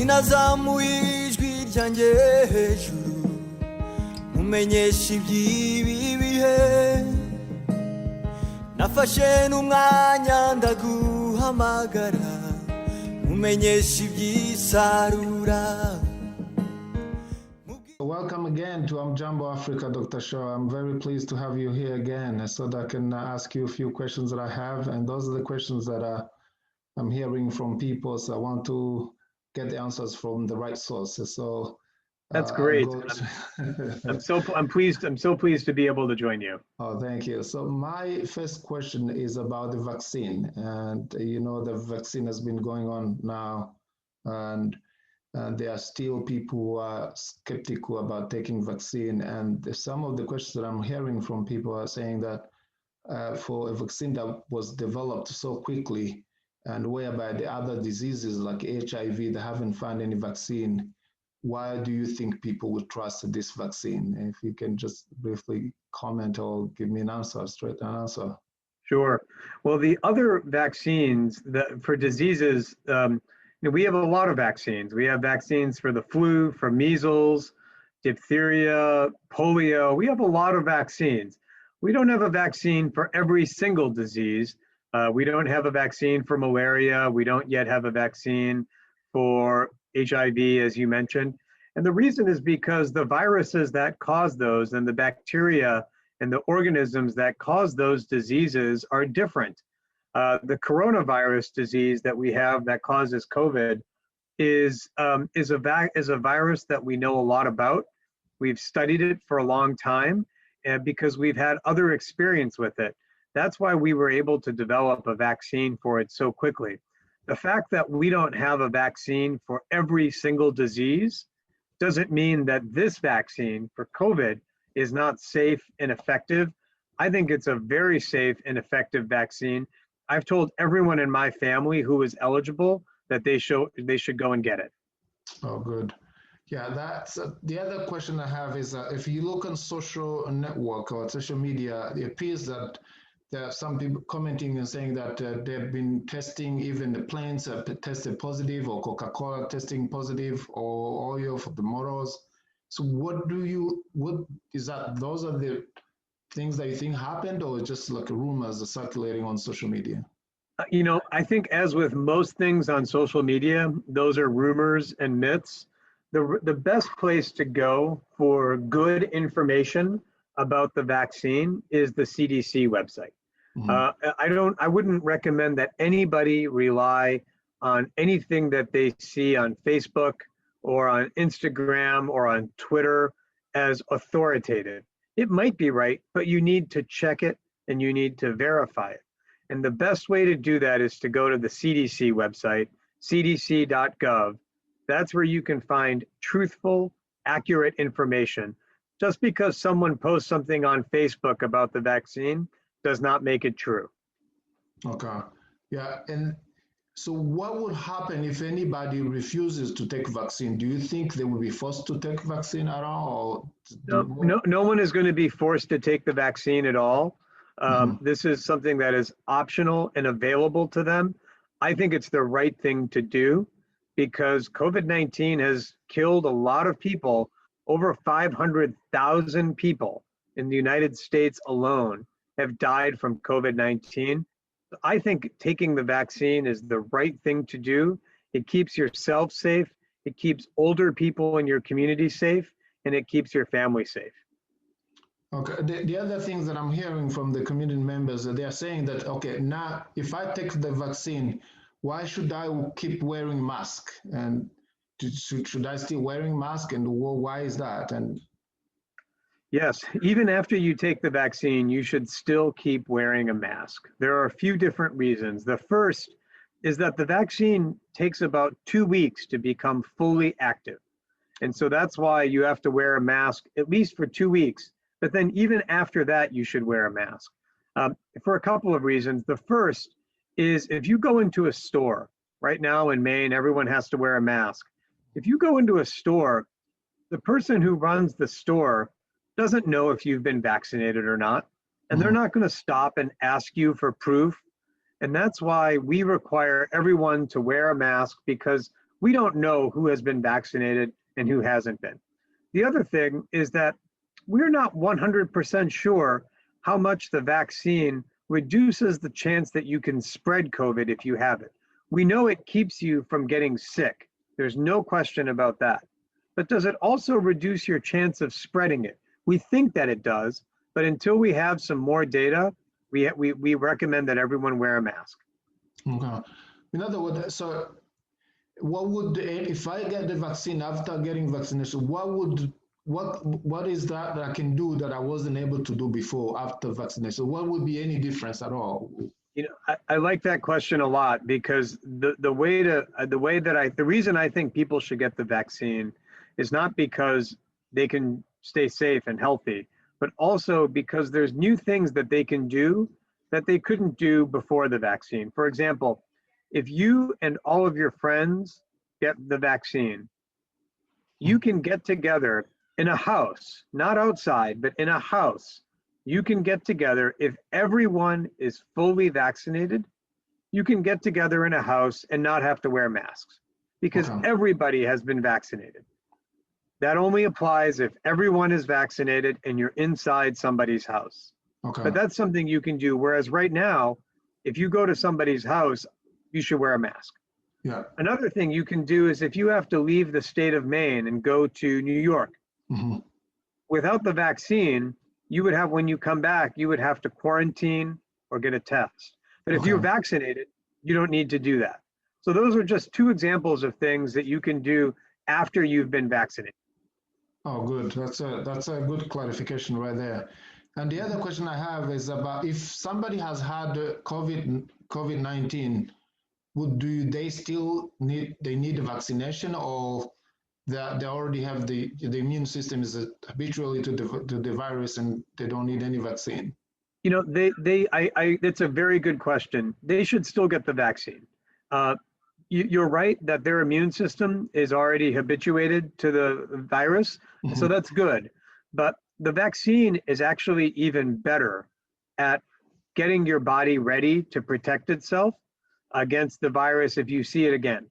sinazamuye ijwi ryanjye hejuru mumenyesha iby'ibi bihe nafashe n'umwanya ndaguhamagara mumenyesha iby'isarura. Welcome again to Amjambo Africa, Dr. Shah. I'm very pleased to have you here again so that I can ask you a few questions that I have. And those are the questions that I'm hearing from people. So I want to get the answers from the right sources. So that's great. I'm so pleased to be able to join you. Oh, thank you. So my first question is about the vaccine. And you know, the vaccine has been going on now, and there are still people who are skeptical about taking vaccine. And some of the questions that I'm hearing from people are saying that for a vaccine that was developed so quickly and whereby the other diseases like HIV, they haven't found any vaccine, why do you think people would trust this vaccine? If you can just briefly comment or give me an answer, straight answer. Sure. Well, the other vaccines for diseases, we have a lot of vaccines. We have vaccines for the flu, for measles, diphtheria, polio. We have a lot of vaccines. We don't have a vaccine for every single disease. We don't have a vaccine for malaria. We don't yet have a vaccine for HIV, as you mentioned. And the reason is because the viruses that cause those and the bacteria and the organisms that cause those diseases are different. The coronavirus disease that we have that causes COVID is a virus that we know a lot about. We've studied it for a long time, and because we've had other experience with it. That's why we were able to develop a vaccine for it so quickly. The fact that we don't have a vaccine for every single disease doesn't mean that this vaccine for COVID is not safe and effective. I think it's a very safe and effective vaccine. I've told everyone in my family who is eligible that they should go and get it. Oh, good. Yeah, that's the other question I have is if you look on social network or social media, it appears that there are some people commenting and saying that they've been testing, even the planes have tested positive, or Coca-Cola testing positive, or oil for the motors. So what is that? Those are the things that you think happened, or just like rumors are circulating on social media? You know, I think as with most things on social media, those are rumors and myths. The best place to go for good information about the vaccine is the CDC website. Mm-hmm. I wouldn't recommend that anybody rely on anything that they see on Facebook or on Instagram or on Twitter as authoritative. It might be right, but you need to check it and you need to verify it. And the best way to do that is to go to the CDC website, cdc.gov. That's where you can find truthful, accurate information. Just because someone posts something on Facebook about the vaccine does not make it true. Okay. Yeah. And so what would happen if anybody refuses to take vaccine? Do you think they will be forced to take vaccine at all? Or no one is going to be forced to take the vaccine at all. This is something that is optional and available to them. I think it's the right thing to do because COVID-19 has killed a lot of people. Over 500,000 people in the United States alone have died from COVID-19. I think taking the vaccine is the right thing to do. It keeps yourself safe, it keeps older people in your community safe, and it keeps your family safe. Okay, the other things that I'm hearing from the community members, they are saying that, okay, now if I take the vaccine, why should I keep wearing mask? And should I still wearing mask, and why is that? And yes, even after you take the vaccine, you should still keep wearing a mask. There are a few different reasons. The first is that the vaccine takes about 2 weeks to become fully active. And so that's why you have to wear a mask at least for 2 weeks. But then even after that, you should wear a mask for a couple of reasons. The first is if you go into a store, right now in Maine, everyone has to wear a mask. If you go into a store, the person who runs the store doesn't know if you've been vaccinated or not, and they're not going to stop and ask you for proof. And that's why we require everyone to wear a mask, because we don't know who has been vaccinated and who hasn't been. The other thing is that we're not 100% sure how much the vaccine reduces the chance that you can spread COVID if you have it. We know it keeps you from getting sick. There's no question about that. But does it also reduce your chance of spreading it? We think that it does, but until we have some more data, we recommend that everyone wear a mask. Okay. In other words, so what would, if I get the vaccine after getting vaccination, what is that I can do that I wasn't able to do before after vaccination? What would be any difference at all? You know, I like that question a lot, because the reason I think people should get the vaccine is not because they can stay safe and healthy, but also because there's new things that they can do that they couldn't do before the vaccine. For example, if you and all of your friends get the vaccine, you can get together in a house, not outside, but in a house. You can get together. If everyone is fully vaccinated, you can get together in a house and not have to wear masks, because everybody has been vaccinated. That only applies if everyone is vaccinated and you're inside somebody's house. Okay. But that's something you can do. Whereas right now, if you go to somebody's house, you should wear a mask. Yeah. Another thing you can do is if you have to leave the state of Maine and go to New York, without the vaccine, you would have, when you come back, you would have to quarantine or get a test. But if you're vaccinated, you don't need to do that. So those are just two examples of things that you can do after you've been vaccinated. Oh, good. That's a good clarification right there. And the other question I have is about if somebody has had COVID-19, do they still need a vaccination, or they already have the immune system is habitually to the virus and they don't need any vaccine? You know, that's a very good question. They should still get the vaccine. You're right that their immune system is already habituated to the virus, so that's good. But the vaccine is actually even better at getting your body ready to protect itself against the virus if you see it again.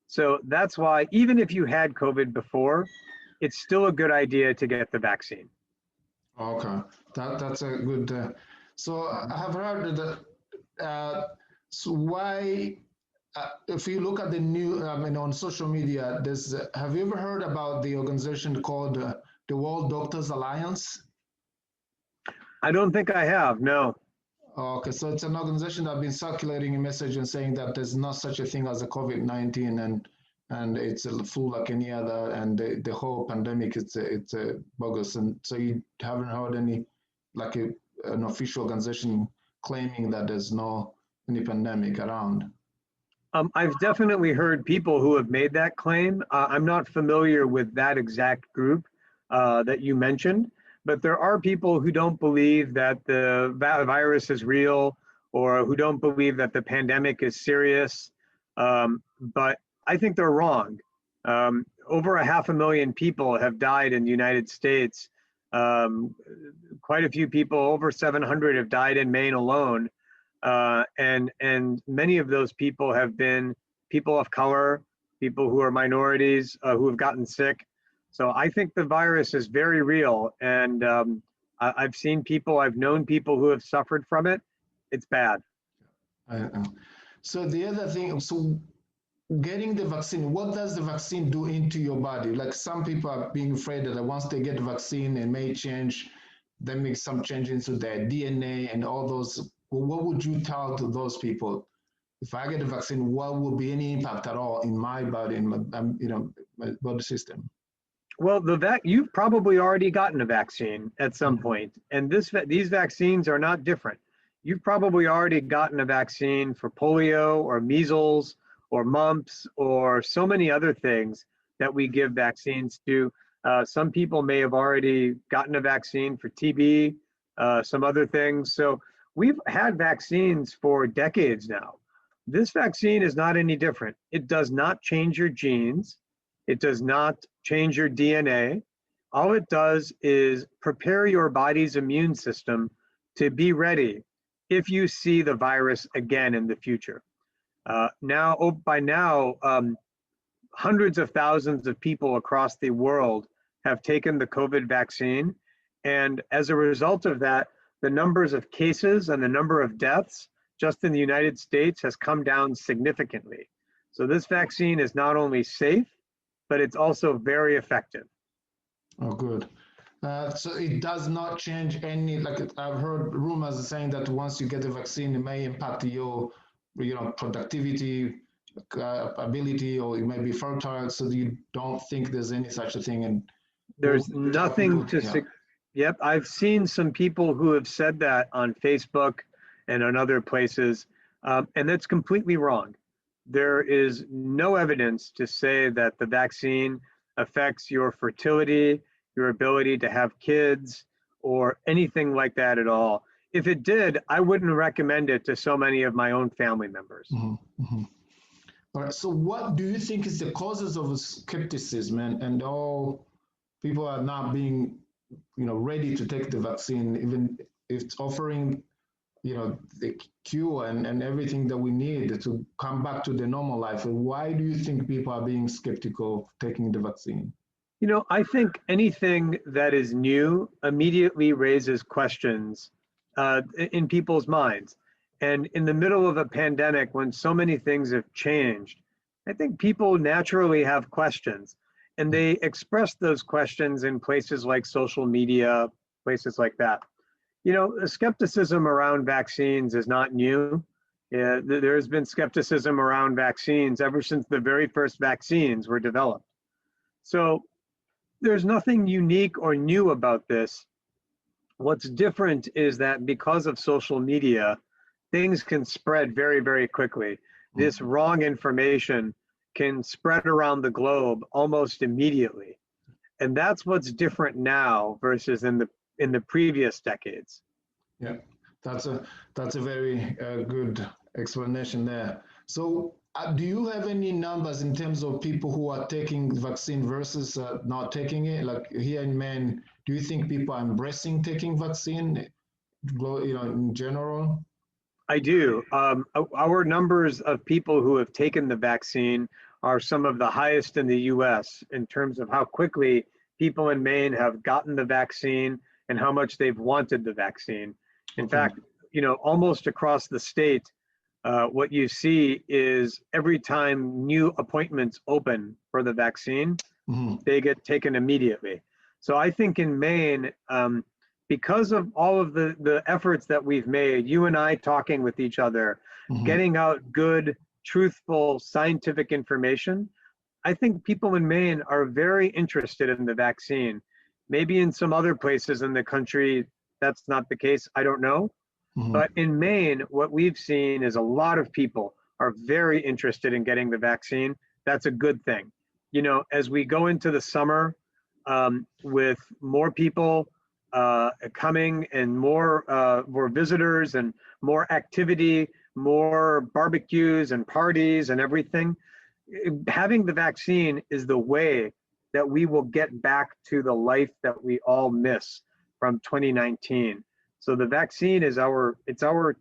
So that's why, even if you had COVID before, it's still a good idea to get the vaccine. Okay, that's a good. So I have heard that. So why? If you look at the new, on social media, have you ever heard about the organization called the World Doctors Alliance? I don't think I have, no. Okay, so it's an organization that has been circulating a message and saying that there's not such a thing as a COVID-19 and it's a flu like any other, and the whole pandemic it's a bogus. And so you haven't heard any, like an official organization claiming that there's any pandemic around? I've definitely heard people who have made that claim. I'm not familiar with that exact group that you mentioned, but there are people who don't believe that the virus is real, or who don't believe that the pandemic is serious. But I think they're wrong. Over 500,000 people have died in the United States. Quite a few people, over 700, have died in Maine alone. And many of those people have been people of color, people who are minorities, who have gotten sick. So I think the virus is very real, and I've seen people, I've known people who have suffered from it. It's bad. So the other thing, so getting the vaccine, what does the vaccine do into your body? Like, some people are being afraid that once they get the vaccine, it may change, they make some change into their DNA and all those. What would you tell to those people? If I get a vaccine, what will be any impact at all in my body, in my body system? Well, you've probably already gotten a vaccine at some point, and these vaccines are not different. You've probably already gotten a vaccine for polio or measles or mumps or so many other things that we give vaccines to. Some people may have already gotten a vaccine for TB, some other things. So we've had vaccines for decades now. This vaccine is not any different. It does not change your genes. It does not change your DNA. All it does is prepare your body's immune system to be ready if you see the virus again in the future. By now, hundreds of thousands of people across the world have taken the COVID vaccine. And as a result of that, the numbers of cases and the number of deaths just in the United States has come down significantly. So this vaccine is not only safe, but it's also very effective. Oh, good. So it does not change any, like I've heard rumors saying that once you get the vaccine, it may impact your, productivity, ability, or you may be fertile. So you don't think there's any such a thing. And there's nothing to, yep. I've seen some people who have said that on Facebook and on other places, and that's completely wrong. There is no evidence to say that the vaccine affects your fertility, your ability to have kids, or anything like that at all. If it did, I wouldn't recommend it to so many of my own family members. Mm-hmm, mm-hmm. All right, so what do you think is the causes of skepticism and all people are not being, ready to take the vaccine, even if it's offering, the cure and everything that we need to come back to the normal life? And why do you think people are being skeptical of taking the vaccine? I think anything that is new immediately raises questions in people's minds. And in the middle of a pandemic, when so many things have changed, I think people naturally have questions. And they express those questions in places like social media, places like that. The skepticism around vaccines is not new. There's been skepticism around vaccines ever since the very first vaccines were developed. So there's nothing unique or new about this. What's different is that because of social media, things can spread very, very quickly. This wrong information can spread around the globe almost immediately. And that's what's different now versus in the previous decades. Yeah, that's a very good explanation there. So do you have any numbers in terms of people who are taking the vaccine versus not taking it? Like here in Maine, do you think people are embracing taking vaccine, in general? I do. Our numbers of people who have taken the vaccine are some of the highest in the US in terms of how quickly people in Maine have gotten the vaccine and how much they've wanted the vaccine. In fact, almost across the state, what you see is every time new appointments open for the vaccine, they get taken immediately. So I think in Maine, because of all of the efforts that we've made, you and I talking with each other, getting out good, truthful, scientific information, I think people in Maine are very interested in the vaccine. Maybe in some other places in the country, that's not the case, I don't know. But in Maine, what we've seen is a lot of people are very interested in getting the vaccine. That's a good thing. As we go into the summer with more people coming and more visitors and more activity, more barbecues and parties and everything, having the vaccine is the way that we will get back to the life that we all miss from 2019. So the vaccine is our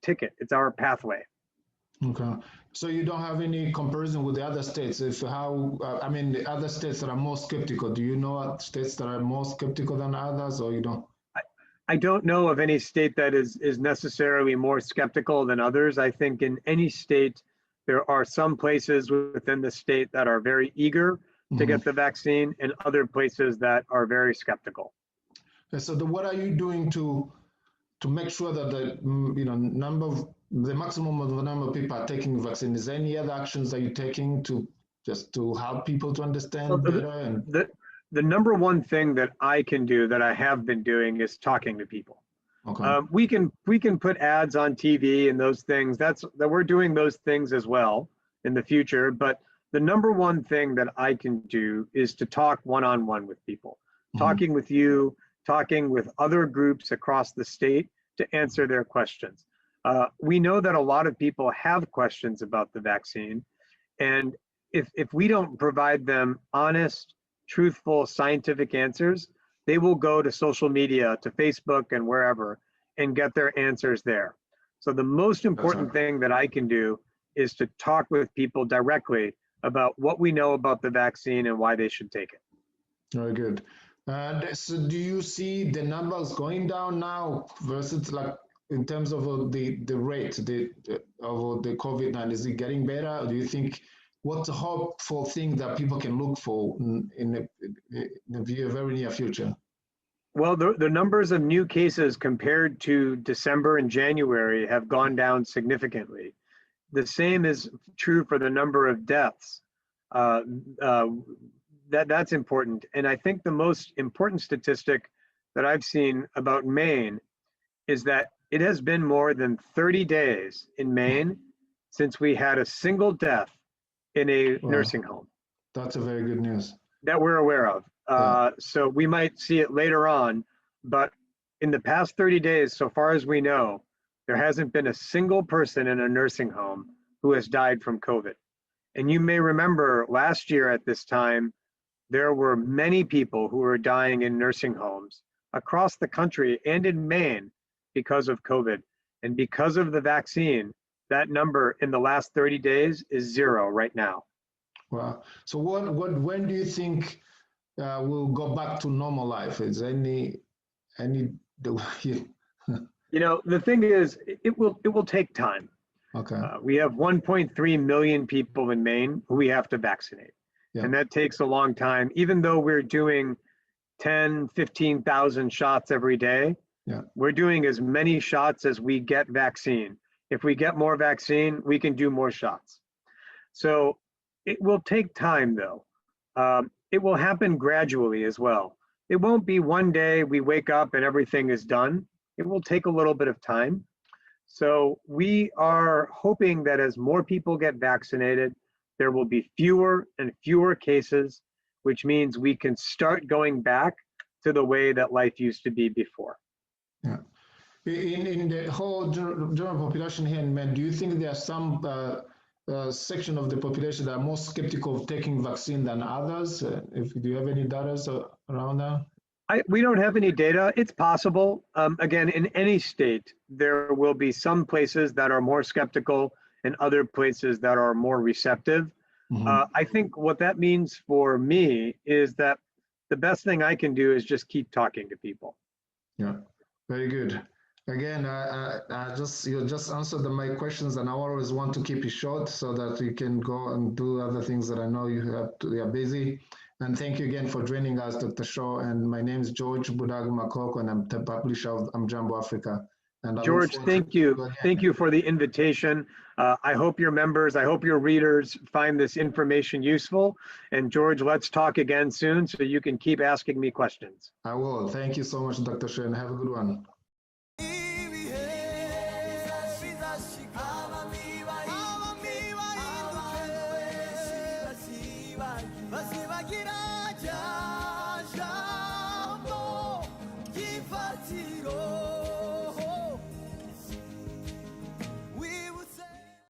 ticket, it's our pathway. Okay. So you don't have any comparison with the other states? The other states that are more skeptical, do you know states that are more skeptical than others, or you don't? I don't know of any state that is necessarily more skeptical than others. I think in any state, there are some places within the state that are very eager to get the vaccine and other places that are very skeptical. Okay, so what are you doing to make sure that the maximum of the number of people are taking the vaccine? Is there any other actions that you're taking to help people to understand better? The number one thing that I can do, that I have been doing, is talking to people. Okay. We can put ads on TV and those things. That we're doing those things as well in the future. But the number one thing that I can do is to talk one-on-one with people, talking with you, talking with other groups across the state to answer their questions. We know that a lot of people have questions about the vaccine, and if we don't provide them honest, truthful, scientific answers, they will go to social media, to Facebook and wherever, and get their answers there. So the most important thing that I can do is to talk with people directly about what we know about the vaccine and why they should take it. Very good. So do you see the numbers going down now versus like in terms of the rate of the COVID-19? Is it getting better? Do you think what's a hopeful thing that people can look for in the very near future? Well, the numbers of new cases compared to December and January have gone down significantly. The same is true for the number of deaths. That's important. And I think the most important statistic that I've seen about Maine is that it has been more than 30 days in Maine since we had a single death in a nursing home. That's a very good news. That we're aware of. So we might see it later on, but in the past 30 days, so far as we know, there hasn't been a single person in a nursing home who has died from COVID. And you may remember last year at this time, there were many people who were dying in nursing homes across the country and in Maine because of COVID. And because of the vaccine, that number in the last 30 days is 0 right now. Wow. So when do you think we'll go back to normal life? Is any You know, the thing is, it will take time. Okay. We have 1.3 million people in Maine who we have to vaccinate. Yeah. And that takes a long time, even though we're doing 10, 15,000 shots every day. Yeah. We're doing as many shots as we get vaccine. If we get more vaccine, we can do more shots. So it will take time though. It will happen gradually as well. It won't be one day we wake up and everything is done. It will take a little bit of time. So we are hoping that as more people get vaccinated, there will be fewer and fewer cases, which means we can start going back to the way that life used to be before. Yeah. In the whole general population here in Maine, do you think there are some section of the population that are more skeptical of taking vaccine than others? Do you have any data around that? We don't have any data. It's possible. Again, in any state, there will be some places that are more skeptical and other places that are more receptive. Mm-hmm. I think what that means for me is that the best thing I can do is just keep talking to people. Yeah, very good. Again, you just answered my questions, and I always want to keep it short so that you can go and do other things that I know you are busy. And thank you again for joining us, Dr. Shaw. And my name is George Budag Makoko, and I'm the publisher of Jambo Africa. And George, thank you. Thank you for the invitation. I hope your members, I hope your readers find this information useful. And George, let's talk again soon so you can keep asking me questions. I will. Thank you so much, Dr. Shaw, and have a good one. Bazibagira rya jambo ry'ifatiro